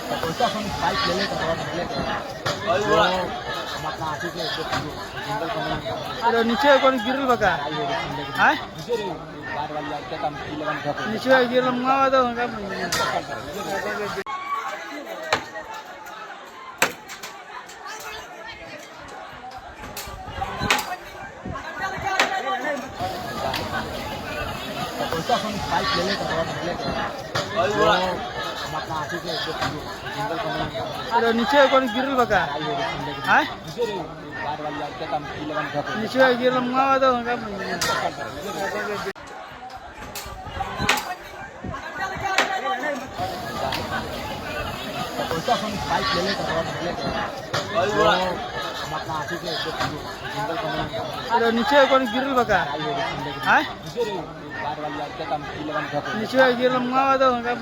पैसा अपन बाइक ले लेते थोड़ा सा लेते हम अपना आती के सिंगल कमरा अरे नीचे कोण गिरल बघा हा नीचे रे बार वाली आते काम की लगन का नीचे गिरल मावा दो का पैसा अपन बाइक ले लेते थोड़ा सा लेते हम अपना आती के सिंगल कमरा अरे नीचे कोण गिरल बघा हा नीचे रे बार वाली आते काम की लगन का नीचे गिरल मावा दो का पैसा अपन बाइक ले लेते थोड़ा सा लेते हम अपना आती के सिंगल कमरा अरे नीचे कोण गिरल बघा हा नीचे रे बार वाली आते काम की लगन का नीचे गिरल मावा दो का